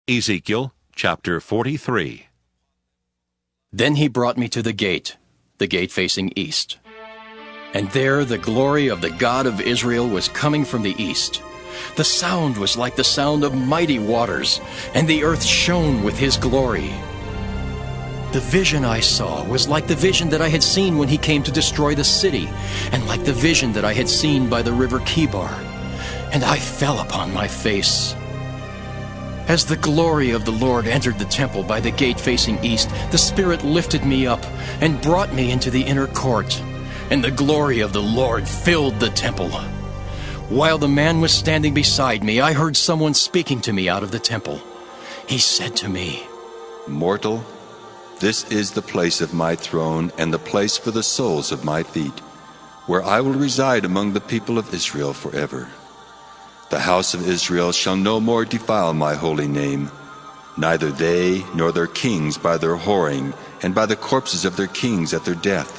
Ezekiel chapter 43. Then he brought me to the gate facing east. And there the glory of the God of Israel was coming from the east. The sound was like the sound of mighty waters, and the earth shone with his glory. The vision I saw was like the vision that I had seen when he came to destroy the city, and like the vision that I had seen by the river Chebar. And I fell upon my face. As the glory of the Lord entered the temple by the gate facing east, the Spirit lifted me up and brought me into the inner court, and the glory of the Lord filled the temple. While the man was standing beside me, I heard someone speaking to me out of the temple. He said to me, "Mortal, this is the place of my throne and the place for the soles of my feet, where I will reside among the people of Israel forever. The house of Israel shall no more defile my holy name, neither they nor their kings by their whoring and by the corpses of their kings at their death.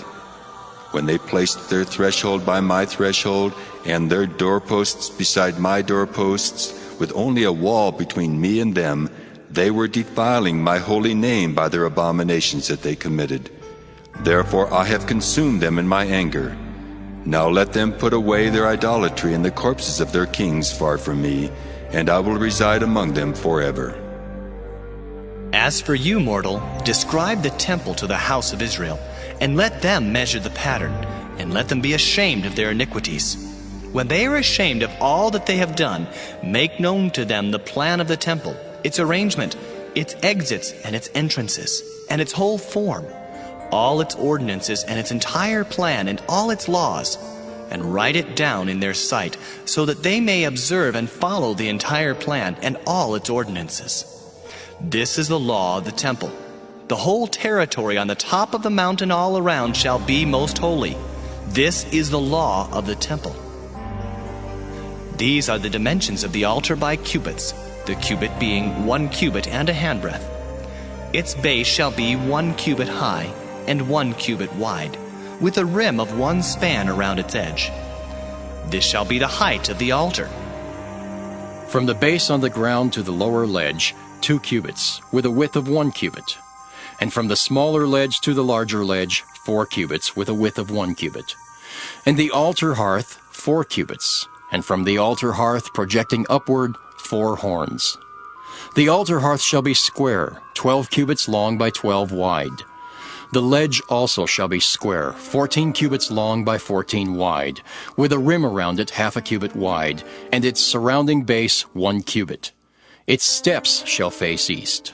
When they placed their threshold by my threshold and their doorposts beside my doorposts, with only a wall between me and them, they were defiling my holy name by their abominations that they committed. Therefore I have consumed them in my anger. Now let them put away their idolatry and the corpses of their kings far from me, and I will reside among them forever." As for you, mortal, describe the temple to the house of Israel, and let them measure the pattern, and let them be ashamed of their iniquities. When they are ashamed of all that they have done, make known to them the plan of the temple, its arrangement, its exits and its entrances, and its whole form, all its ordinances and its entire plan and all its laws, and write it down in their sight, so that they may observe and follow the entire plan and all its ordinances. This is the law of the temple. The whole territory on the top of the mountain all around shall be most holy. This is the law of the temple. These are the dimensions of the altar by cubits, the cubit being 1 cubit and a handbreadth. Its base shall be 1 cubit high and 1 cubit wide, with a rim of 1 span around its edge. This shall be the height of the altar. From the base on the ground to the lower ledge, 2 cubits, with a width of 1 cubit. And from the smaller ledge to the larger ledge, 4 cubits, with a width of 1 cubit. And the altar hearth, 4 cubits, and from the altar hearth projecting upward, 4 horns. The altar hearth shall be square, 12 cubits long by 12 wide. The ledge also shall be square, 14 cubits long by 14 wide, with a rim around it 1/2 cubit wide, and its surrounding base 1 cubit. Its steps shall face east.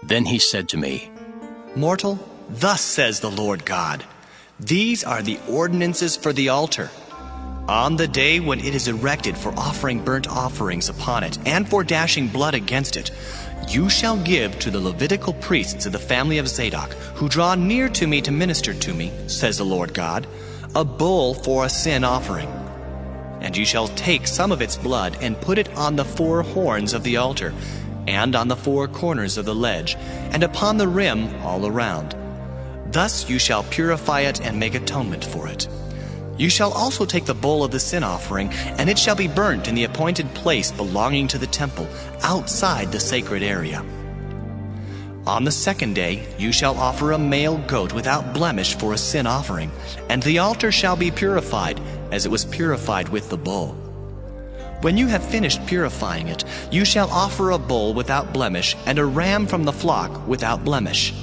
Then he said to me, Mortal, thus says the Lord God, these are the ordinances for the altar. On the day when it is erected for offering burnt offerings upon it, and for dashing blood against it, you shall give to the Levitical priests of the family of Zadok, who draw near to me to minister to me, says the Lord God, a bull for a sin offering. And you shall take some of its blood and put it on the 4 horns of the altar, and on the 4 corners of the ledge, and upon the rim all around. Thus you shall purify it and make atonement for it. You shall also take the bull of the sin offering, and it shall be burnt in the appointed place belonging to the temple, outside the sacred area. On the 2nd day you shall offer a male goat without blemish for a sin offering, and the altar shall be purified, as it was purified with the bull. When you have finished purifying it, you shall offer a bull without blemish, and a ram from the flock without blemish.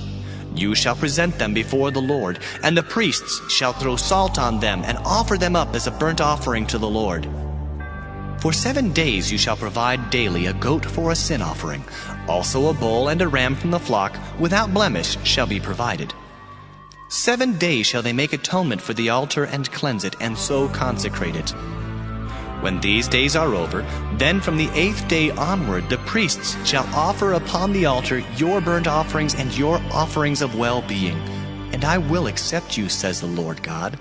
You shall present them before the Lord, and the priests shall throw salt on them and offer them up as a burnt offering to the Lord. For 7 days you shall provide daily a goat for a sin offering. Also a bull and a ram from the flock without blemish shall be provided. 7 days shall they make atonement for the altar and cleanse it, and so consecrate it. When these days are over, then from the 8th day onward the priests shall offer upon the altar your burnt offerings and your offerings of well-being, and I will accept you, says the Lord God.